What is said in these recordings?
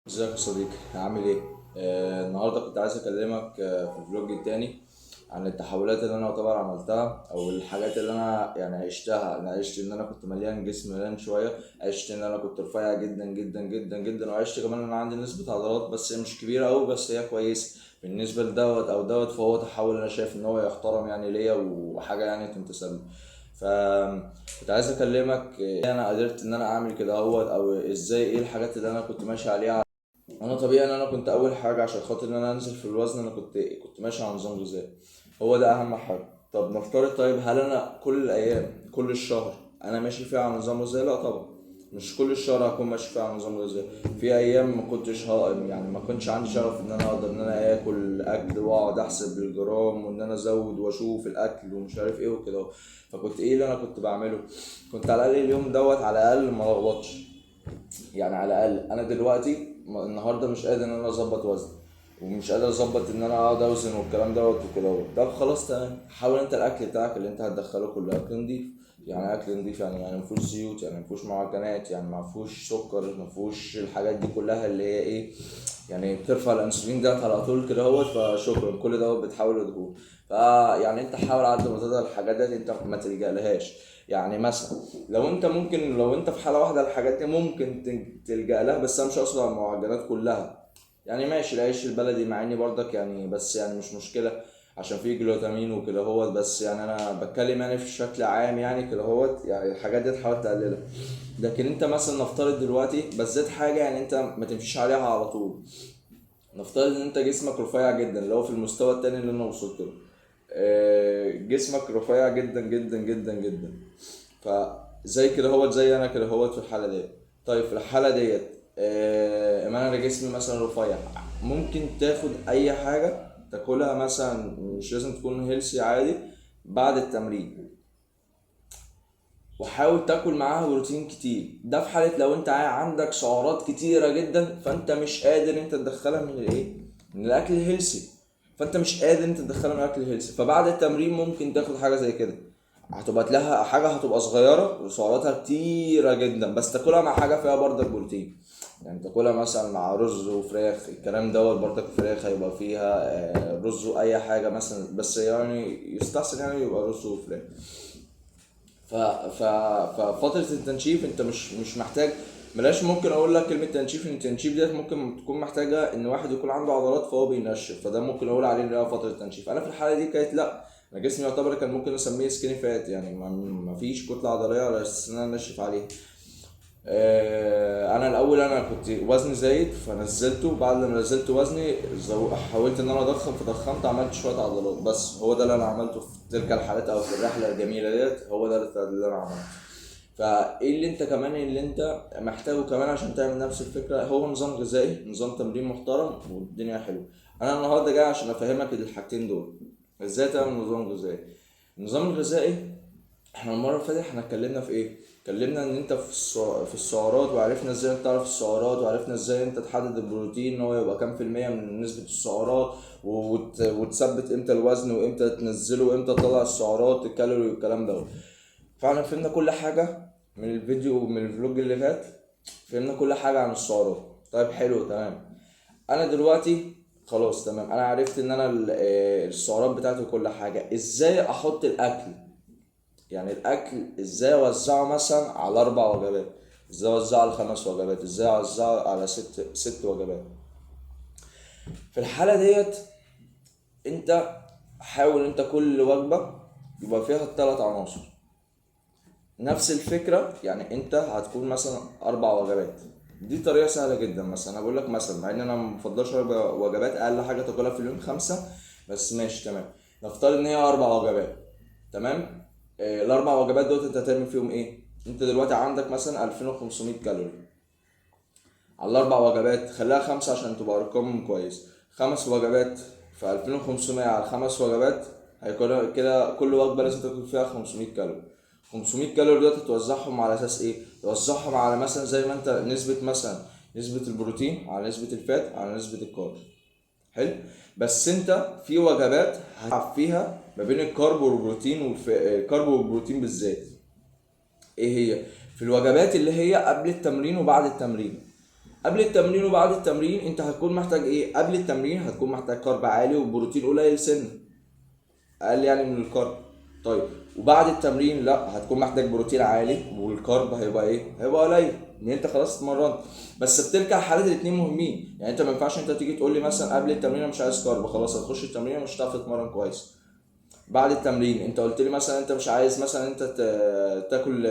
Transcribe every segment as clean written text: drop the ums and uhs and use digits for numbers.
ازيك يا صديقي؟ عامل ايه؟ النهارده كنت عايز اكلمك في الفلوج التاني عن التحولات اللي انا طبعا عملتها او الحاجات اللي انا يعني عشتها. انا عشت ان انا كنت مليان، جسم مليان شويه، عشت ان انا كنت رفيع جدا جدا جدا جدا، وعشت كمان ان انا عندي نسبه عضلات بس هي مش كبيره قوي، بس هي كويسه بالنسبه لدوت او دوت. فهو تحول انا شايف ان هو يحترم يعني ليا، وحاجه يعني تنتسب لي. ف كنت عايز اكلمك انا قدرت ان انا اعمل كده اهوت، او ازاي، ايه الحاجات اللي انا كنت ماشي عليها. انا طبيعي ان انا كنت اول حاجه عشان خاطر ان انا انزل في الوزن، انا كنت ماشي على نظام غذائي. هو ده اهم حاجه. طب نفترض، طيب هل انا كل الايام كل الشهر انا ماشي فيها على نظام غذائي؟ لا طبعا، مش كل الشهر هكون ماشي فيها على نظام غذائي. في ايام ما كنتش يعني ما كنتش عندي شغف ان انا اقدر ان انا اكل اكل واقعد احسب بالجرام وان انا ازود واشوف الاكل ومش عارف ايه وكده. فكنت ايه اللي انا كنت بعمله؟ كنت على الاقل اليوم دوت على الاقل ما لخبطش. يعني على الاقل انا دلوقتي النهارده مش قادر ان انا اظبط وزن، ومش قادر اظبط ان انا اقعد اوزن والكلام دوت وكده. طب خلاص تمام، حاول انت الاكل بتاعك اللي انت هتدخله كله اكل نضيف. يعني اكل نضيف يعني ما فيهوش زيوت، يعني ما فيهوش معجنات، يعني ما فيهوش سكر، ما فيهوش الحاجات دي كلها اللي هي ايه، يعني بترفع الانسولين ده على طول كده اهوت. فشكرا، كل دوت بتحول لدهون. فيعني انت حاول على قد ما تقدر الحاجات دي انت ما تلجأ لهاش. يعني مثلا لو انت ممكن، لو انت في حاله واحده الحاجات دي ممكن تلجأ لها، بس انا مش اقصد على المعجنات كلها. يعني ماشي العيش البلدي مع اني برضك يعني، بس يعني مش مشكله عشان فيه جلوتامين وكده هوت. بس يعني انا بتكلم يعني في شكل عام يعني كده هوت، يعني الحاجات دي تحاول تقللها. لكن انت مثلا نفترض دلوقتي بالذات حاجه يعني انت ما تمشيش عليها على طول. نفترض ان انت جسمك رفيع جدا، اللي هو في المستوى التاني اللي انا وصلت له. جسمك رفيع جدا جدا جدا جدا. فزي كده هوت، زي انا كده هوت في الحاله ديت. طيب في الحاله ديت اما انا جسمي مثلا رفيع، ممكن تاخد اي حاجه تاكلها مثلا، مش لازم تكون هيلسي، عادي بعد التمرين. وحاول تاكل معاها بروتين كتير. ده في حالة لو انت عندك سعرات كتيرة جدا فانت مش قادر انت تدخلها من الايه، من الاكل الهيلسي. فانت مش قادر انت تدخلها من الاكل الهيلسي، فبعد التمرين ممكن تاخد حاجة زي كده. هتبقى لها حاجة، هتبقى صغيرة وسعراتها كتيرة جدا، بس تاكلها مع حاجة فيها برضك بروتين. يعني تاكلها مثلا مع رز وفراخ، الكلام دوت برضك. فراخ هيبقى فيها رز واي حاجة مثلا، بس يعني يستحسن يعني يبقى رز وفراخ. ف ف ففترة التنشيف انت مش محتاج. بلاش، ممكن اقول لك كلمة تنشيف، ان التنشيف ديت ممكن تكون محتاجة ان واحد يكون عنده عضلات فهو بينشف، فده ممكن اقول عليه ان هي فترة تنشيف. انا في الحالة دي كانت لا، انا جسمي يعتبر كان ممكن اسميه سكيني فات، يعني ما فيش كتلة عضلية على اساس ان انا انشف عليها. انا الاول انا كنت وزني زايد فنزلته، بعد ما نزلت وزني حاولت ان انا اضخم فضخمت، عملت شويه عضلات. بس هو ده اللي انا عملته في تلك الحالات او في الرحله الجميله ديت، هو ده اللي انا عملته. فايه اللي انت كمان اللي انت محتاجه كمان عشان تعمل نفس الفكره؟ هو نظام غذائي، نظام تمرين محترم، والدنيا حلوه. انا النهارده جاي عشان افهمك الحاجتين دول، ازاي تعمل نظام غذائي. النظام الغذائي، احنا المره اللي فاتت احنا اتكلمنا في ايه؟ اتكلمنا ان انت في في السعرات، وعرفنا ازاي انت تعرف السعرات، وعرفنا ازاي انت تحدد البروتين ان هو يبقى كام في المية من نسبة السعرات، وتثبت امتى الوزن وامتى تنزله وامتى تطلع السعرات الكالوري والكلام ده. فاحنا فهمنا كل حاجة من الفيديو، من الفلوج اللي فات. فهمنا كل حاجة عن السعرات. طيب حلو تمام. انا دلوقتي خلاص تمام، انا عرفت ان انا السعرات بتاعتي وكل حاجة. ازاي احط الاكل؟ يعني الاكل ازاي اوزعه مثلا على 4 وجبات، ازاي اوزعه على 5 وجبات، ازاي اوزعه على ست وجبات. في الحالة ديت انت حاول انت كل وجبة يبقى فيها ال3 عناصر. نفس الفكرة، يعني انت هتكون مثلا 4 وجبات. دي طريقة سهلة جدا. مثلا انا بقول لك مثلا، مع ان انا مفضلش 4 وجبات، اقل حاجة تاكلها في اليوم 5، بس ماشي تمام. نفترض ان هي 4 وجبات، تمام. ال4 وجبات دول انت هتعمل فيهم ايه؟ انت دلوقتي عندك مثلا 2500 كالوري. على ال4 وجبات خليها 5 عشان تبقى ارقام كويس. 5 وجبات في 2500 على 5 وجبات، هيكون كده كل وجبة لازم تاكل فيها 500 كالوري. 500 كالوري دول توزعهم على اساس ايه؟ توزعهم على مثلا زي ما انت نسبة، مثلا نسبة البروتين على نسبة الفات على نسبة الكارب. حلو. بس انت في وجبات هتلعب فيها ما بين الكارب والبروتين، الكارب والبروتين بالذات. ايه هي؟ في الوجبات اللي هي قبل التمرين وبعد التمرين. قبل التمرين وبعد التمرين انت هتكون محتاج ايه؟ قبل التمرين هتكون محتاج كارب عالي وبروتين قليل سنه، اقل يعني من الكارب. طيب وبعد التمرين لا، هتكون محتاج بروتين عالي والكارب هيبقى ايه؟ هيبقى قليل، ان انت خلاص اتمرنت. بس بترجع حالات الاتنين مهمين، يعني انت ما ينفعش انت تيجي تقول لي مثلا قبل التمرين أنا مش عايز كارب، خلاص هتخش التمرين مش هتعرف تتمرن كويس. بعد التمرين انت قلت لي مثلا انت مش عايز مثلا انت تاكل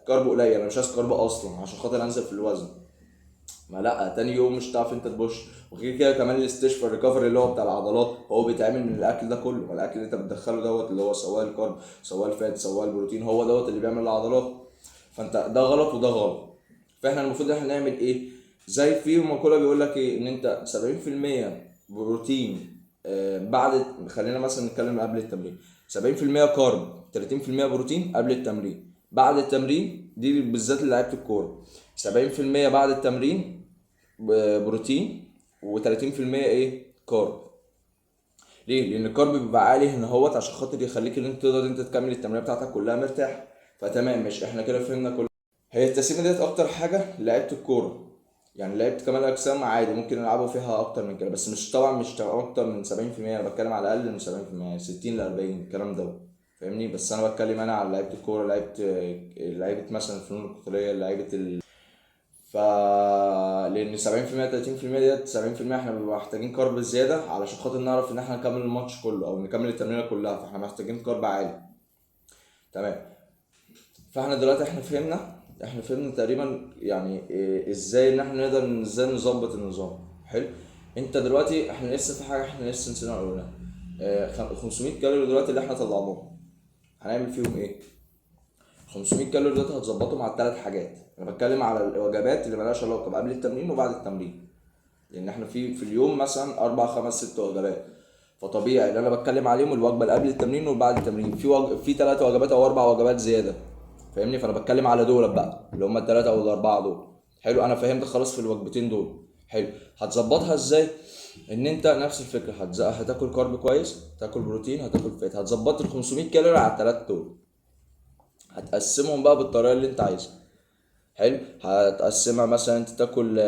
كارب قليل، انا مش عايز كارب اصلا عشان خاطر انزل في الوزن، ما لا تاني يوم مش هتعرف انت تبوش. وغير كده كمان الاستشفاء الريكفري اللي هو بتاع العضلات هو بيتعمل من الاكل ده كله، الاكل اللي انت بتدخله دوت اللي هو سواء الكارب سواء الفات سواء البروتين هو دوت اللي بيعمل العضلات. فانت ده غلط وده غلط. فاحنا المفروض احنا نعمل ايه؟ زي في مقوله بيقول لك ايه، ان انت 70% بروتين بعد، خلينا مثلا نتكلم قبل التمرين، 70% كارب 30% بروتين قبل التمرين. بعد التمرين دي بالذات لعيبه الكوره، 70% بعد التمرين بروتين و30% ايه؟ كارب. ليه؟ لان الكارب بيبقى عالي هنا اهوت عشان خاطر يخليك ان انت تقدر انت تكمل التمرين بتاعتك كلها مرتاح. فتمام ماشي، احنا كده فهمنا كل. هي التقسيمه ديت اكتر حاجه لعيبه الكوره، يعني لعيبه كمال الاجسام عادي ممكن يلعبوا فيها اكتر من كده، بس مش طبعا مش اكتر من 70%، انا بتكلم على اقل من 70%، 60 ل 40 الكلام ده، فاهمني؟ بس انا بتكلم انا على لعيبه الكوره، لعيبه مثلا الفنون القتاليه، لعيبه ف لان 70% 30% ديت، 70% احنا بنبقى محتاجين كارب زياده علشان خاطر نعرف ان احنا نكمل الماتش كله او نكمل التمرينه كلها، فاحنا محتاجين كارب عالي. تمام. فاحنا دلوقتي احنا فهمنا تقريبا يعني إيه ازاي ان احنا نقدر ازاي نظبط النظام. حلو. انت دلوقتي احنا لسه في حاجه احنا لسه نسينا نقولها، 500 كالوري دلوقتي اللي احنا طلعناهم هنعمل فيهم ايه؟ 500 كالوري دلوقتي هتظبطهم على الثلاث حاجات. انا بتكلم على الوجبات اللي مالهاش علاقه قبل التمرين وبعد التمرين، لان احنا في اليوم مثلا 4 5 6 وجبات، فطبيعي اللي انا بتكلم عليهم الوجبه اللي قبل التمرين وبعد التمرين، في 3 وجبات او 4 وجبات زياده، فاهمني؟ فانا بتكلم على دول بقى اللي هم الثلاثه او الاربعه دول. حلو، انا فهمت خلاص في الوجبتين دول. حلو. هتظبطها ازاي؟ ان انت نفس الفكره، هتاكل كارب كويس، هتاكل بروتين، هتاكل فات، هتظبط ال 500 كالوري على الثلاثه دول، هتقسمهم بقى بالطريقه اللي انت عايزها. حلو. هتقسمها مثلا انت تاكل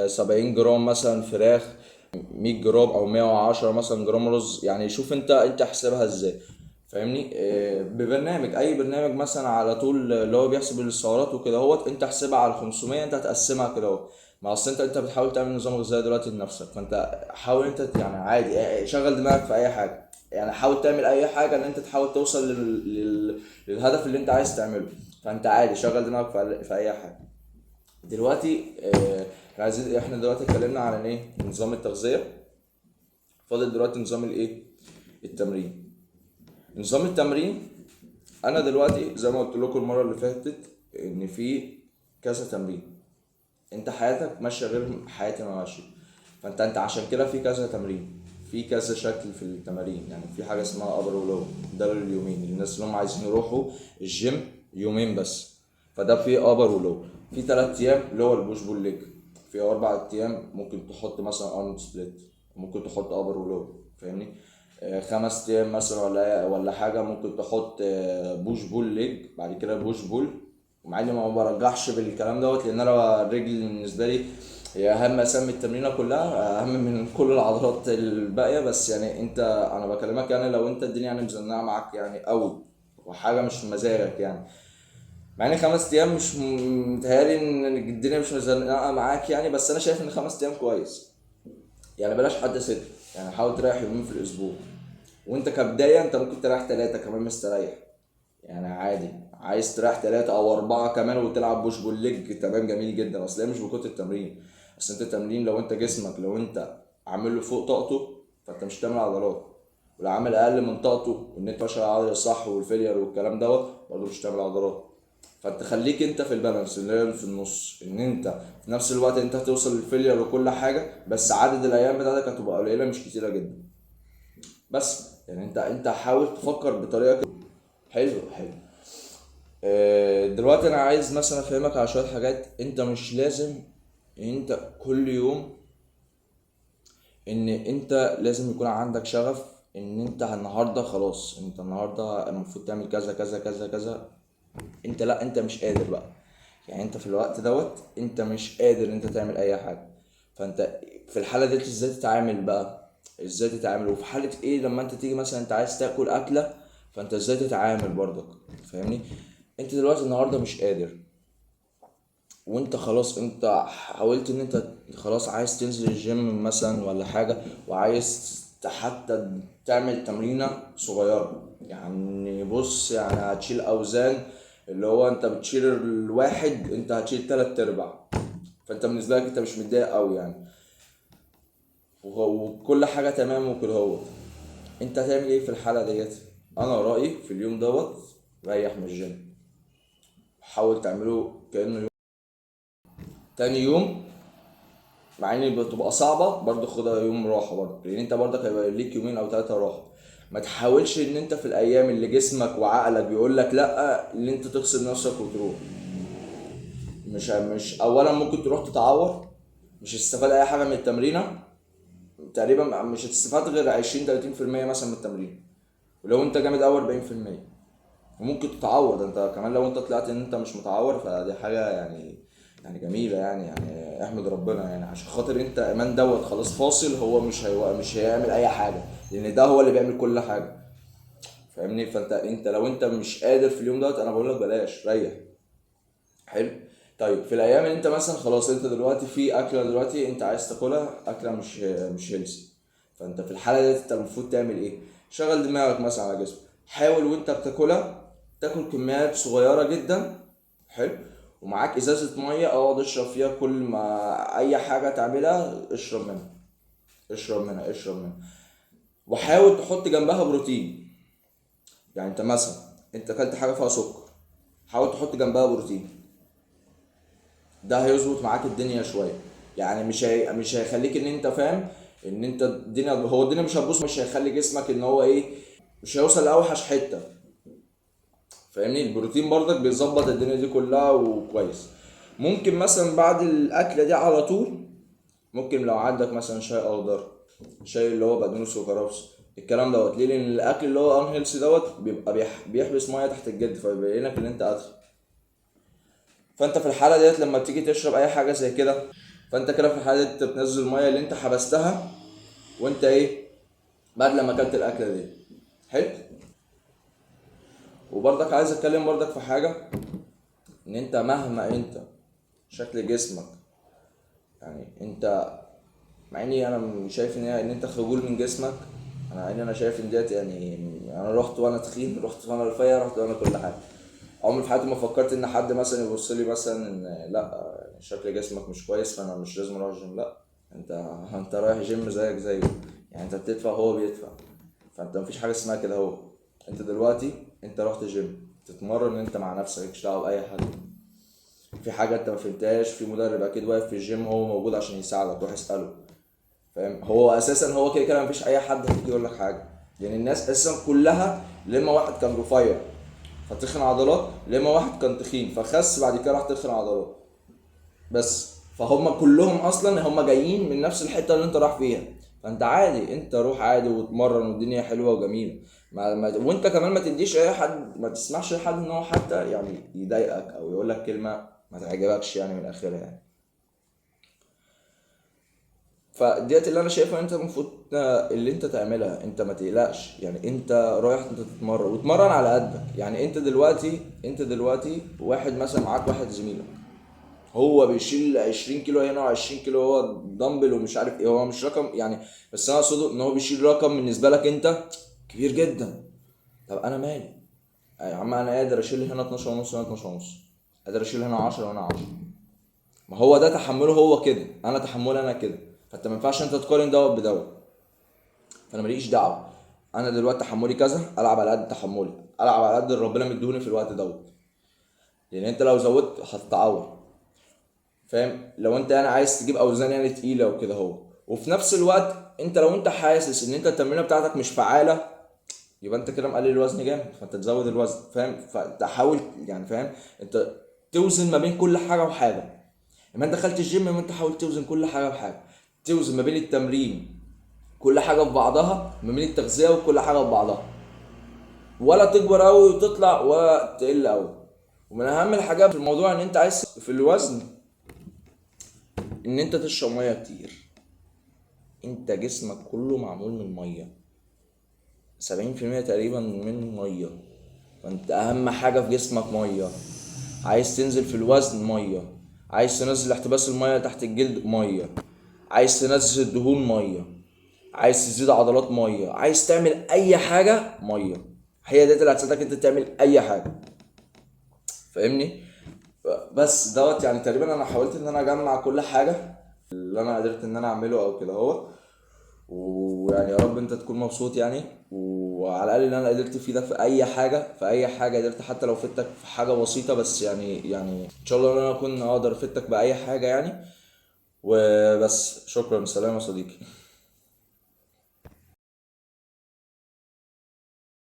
70 جرام مثلا فراخ، 100 جرام او 110 مثلا جرام رز، يعني شوف انت حسابها ازاي، فاهمني؟ ببرنامج، اي برنامج مثلا على طول اللي هو بيحسب السعرات وكده اهوت، انت احسبها على 500، انت هتقسمها كده اهو. ما اصل انت بتحاول تعمل نظام غذائي دلوقتي لنفسك، فانت حاول انت يعني عادي شغل دماغك في اي حاجه، يعني حاول تعمل اي حاجه ان انت تحاول توصل للهدف اللي انت عايز تعمله. فانت عادي شغل دماغك في اي حاجه. دلوقتي احنا دلوقتي اتكلمنا عن ايه؟ نظام التغذيه. فاضل دلوقتي نظام الايه؟ التمرين. نظام التمرين، انا دلوقتي زي ما قلت لكم المره اللي فاتت ان في كذا تمرين، انت حياتك ماشيه غير حياتي ما ماشيه، فانت عشان كده في كذا تمرين، في كذا شكل في التمارين، يعني في حاجه اسمها ابر ولو، ده لليومين الناس اللي هم عايزين يروحوا الجيم يومين بس، فده في ابر ولو. في 3 ايام اللي هو البوش بول ليج، في 4 ايام ممكن تحط مثلا ارنولد سبليت، ممكن تحط ابر ولو، فاهمني؟ 5 ايام مثلا ولا حاجه ممكن تحط بوش بول ليج بعد كده بوش بول. ومع اني ما برجحش بالكلام دوت، لان انا الرجل بالنسبه لي هي اهم اسامي التمرينه كلها، اهم من كل العضلات الباقيه، بس يعني انا بكلمك يعني لو انت الدنيا يعني مزنقه معاك يعني قوي وحاجه مش في مزاجك يعني، مع ان 5 ايام مش متهيألي ان الدنيا مش مزنقه معاك يعني، بس انا شايف ان 5 ايام كويس، يعني بلاش حد 6، يعني حاول تريح يومين في الاسبوع. وانت كبدايه انت ممكن تريح 3 كمان مستريح، يعني عادي عايز تريح 3 أو 4 كمان وتلعب بوش بول ليج، تمام جميل جدا، اصل هي مش بكتر التمرين. اصل انت التمرين لو انت جسمك لو انت عامل له فوق طاقته فانت مش هتعمل عضلات، ولو عامل اقل من طاقته وان انت ماشي على العضله الصح والفيلير والكلام دوت برضه مش هتعمل عضلات. فانت خليك انت في البالانس اللي هي في النص، ان انت في نفس الوقت انت هتوصل للفيلير وكل حاجه، بس عدد الايام بتاعتك هتبقى قليله مش كتيره جدا. بس يعني انت حاول تفكر بطريقه كده. حلو حلو. دلوقتي انا عايز مثلا افهمك على شويه حاجات، انت مش لازم انت كل يوم ان انت لازم يكون عندك شغف ان انت النهارده خلاص، انت النهارده المفروض تعمل كذا كذا كذا كذا، انت لا انت مش قادر بقى. يعني انت في الوقت دوت انت مش قادر ان انت تعمل اي حاجه. فانت في الحاله دي ازاي تتعامل بقى؟ ازاي تتعامل؟ وفي حاله ايه لما انت تيجي مثلا انت عايز تاكل اكله، فانت ازاي تتعامل برضك؟ فاهمني؟ انت دلوقتي النهارده مش قادر، وانت خلاص انت حاولت ان انت خلاص عايز تنزل الجيم مثلا ولا حاجة، وعايز حتى تعمل تمرينة صغيرة، يعني بص يعني هتشيل اوزان، اللي هو انت بتشيل الواحد انت هتشيل 3/4، فانت بالنسبة لك انت مش متضايق قوي يعني، وكل حاجة تمام وكده هو. انت هتعمل ايه في الحالة ديت؟ انا رأيي في اليوم دوت ريح من الجيم، حاول تعمله كأنه يوم. تاني يوم مع ان بتبقى صعبه برضه خدها يوم راحه برضه، لان انت برضه هيبقى ليك يومين او ثلاثه راحه. ما تحاولش ان انت في الايام اللي جسمك وعقلك بيقول لك لا اللي انت تغصب نفسك وتروح. مش اولا ممكن تروح تتعور، مش هتستفاد اي حاجه من التمرينه، تقريبا مش هتستفاد غير 20 30% مثلا من التمرين، ولو انت جامد قوي 40%. وممكن تتعور، ده انت كمان لو انت طلعت ان انت مش متعور فدي حاجه يعني، يعني جميله يعني احمد ربنا يعني، عشان خاطر انت ايمان دوت خلاص فاصل، هو مش هيعمل اي حاجه، لان ده هو اللي بيعمل كل حاجه. فاهمني؟ فانت لو انت مش قادر في اليوم دوت انا بقول لك بلاش، ريح. حلو. طيب في الايام اللي انت مثلا خلاص انت دلوقتي في اكله دلوقتي انت عايز تاكلها، اكله مش هيلثي، فانت في الحاله دي انت المفروض تعمل ايه؟ شغل دماغك مثلا على جسمك، حاول وانت بتاكلها تاكل كميات صغيره جدا. حلو. ومعاك ازازه ميه اقعد اشرب فيها، كل ما اي حاجه تعملها اشرب منها، اشرب منها اشرب منها. وحاول تحط جنبها بروتين، يعني انت مثلا انت اكلت حاجه فيها سكر، حاول تحط جنبها بروتين، ده هيظبط معاك الدنيا شويه. يعني مش هيخليك ان انت فاهم ان انت الدنيا، هو الدنيا مش هتبوظ، مش هيخلي جسمك ان هو ايه، مش هيوصل لاوحش حته. فاهمني؟ البروتين برضك بيظبط الدنيا دي كلها وكويس. ممكن مثلا بعد الاكله دي على طول، ممكن لو عندك مثلا شاي اخضر، شاي اللي هو بقدونس وكرفس، الكلام دوت ليه؟ لان الاكل اللي هو ان هيلثي دوت بيبقى بيحبس ميه تحت الجلد، فبيبين لك ان انت ادخل. فانت في الحاله ديت لما تيجي تشرب اي حاجه زي كده، فانت كده في الحاله دي انت بتنزل الميه اللي انت حبستها، وانت ايه، بعد لما اكلت الاكله دي. حلو. وبرضك عايز اتكلم برضك في حاجه، ان انت مهما انت شكل جسمك، يعني انت، مع اني انا شايف ان انت خجول من جسمك، انا شايف ان ديت يعني، انا رحت وانا تخين، رحت وانا رفيع، رحت وانا كل حاجه. عمري في حياتي ما فكرت ان حد مثلا يبص لي مثلا ان لا شكل جسمك مش كويس فانا مش لازم اروح الجيم، لا. انت رايح جيم زيك زيه، يعني انت بتدفع هو بيدفع، فانت مفيش حاجه اسمها كده. هو انت دلوقتي انت رحت جيم تتمرن انت مع نفسك، مالكش دعوه باي حد. في حاجه انت ما فهمتهاش، في مدرب اكيد واقف في الجيم هو موجود عشان يساعدك، روح اساله. فاهم؟ هو اساسا هو كده كده مفيش اي حد هيجي يقول لك حاجه، يعني الناس اساسا كلها لما واحد كان رفيع فتخن عضلات، لما واحد كان تخين فخس بعد كده راح تخن عضلات، بس فهم كلهم اصلا هم جايين من نفس الحته اللي انت راح فيها. فانت عادي انت روح عادي واتمرن والدنيا حلوه وجميله. وانت كمان ما تديش اي حد، ما تسمحش لحد ان هو حتى يعني يضايقك او يقول لك كلمه ما تعجبكش يعني من اخرها يعني. فديت اللي انا شايفه انت المفروض اللي انت تعملها، انت ما تقلقش يعني، انت رايح انت تتمرن وتمرن على قدك. يعني انت دلوقتي واحد مثلا معاك واحد زميلك، هو بيشيل 20 كيلو هنا و20 كيلو هو دمبل ومش عارف ايه، هو مش رقم يعني، بس انا اقصده ان هو بيشيل رقم بالنسبه لك انت كبير جدا. طب انا مالي يا عم، انا قادر اشيل هنا 12 ونص هنا 12 ونص، قادر اشيل هنا 10 وهنا 10. ما هو ده تحمله هو كده، انا تحملي انا كده، فانت ما ينفعش انت تقارن دوت بدوت. فانا ماليش دعوه، انا دلوقتي تحملي كذا، العب على قد تحملي، العب على قد اللي ربنا مديهوني في الوقت دوت، لان انت لو زودت هتتعور. فاهم؟ لو انت يعني عايز تجيب اوزان يعني تقيله وكده اهو، وفي نفس الوقت انت لو انت حاسس ان انت التمرينه بتاعتك مش فعاله، يبقى انت كده مقلل الوزن جامد، فانت تزود الوزن. فاهم؟ فانت حاول يعني، فاهم؟ انت توزن ما بين كل حاجه وحاجه. لما انت دخلت الجيم ما انت حاول توزن كل حاجه بحاجه، توزن ما بين التمرين كل حاجه ببعضها، ما بين التغذيه وكل حاجه ببعضها، ولا تكبر قوي وتطلع ولا تقل قوي. ومن اهم الحاجات في الموضوع ان انت عايز في الوزن ان انت تشرب ميه كتير. انت جسمك كله معمول من ميه، 70% تقريبا من ميه، فانت اهم حاجة في جسمك ميه. عايز تنزل في الوزن ميه، عايز تنزل احتباس الميه تحت الجلد ميه، عايز تنزل الدهون ميه، عايز تزيد عضلات ميه، عايز تعمل اي حاجة ميه. هي ديت اللي هتساعدك انت تعمل اي حاجة، فاهمني؟ بس دوت يعني تقريبا انا حاولت ان انا اجمع كل حاجة اللي انا قدرت ان انا اعمله او كده هو. ويعني يا رب انت تكون مبسوط يعني، وعلى الاقل ان انا قدرت افيدك في اي حاجه، في اي حاجه قدرت، حتى لو فدتك في حاجه بسيطه بس يعني ان شاء الله ان انا اكون اقدر افيدك باي حاجه يعني. وبس، شكرا، سلام يا صديقي.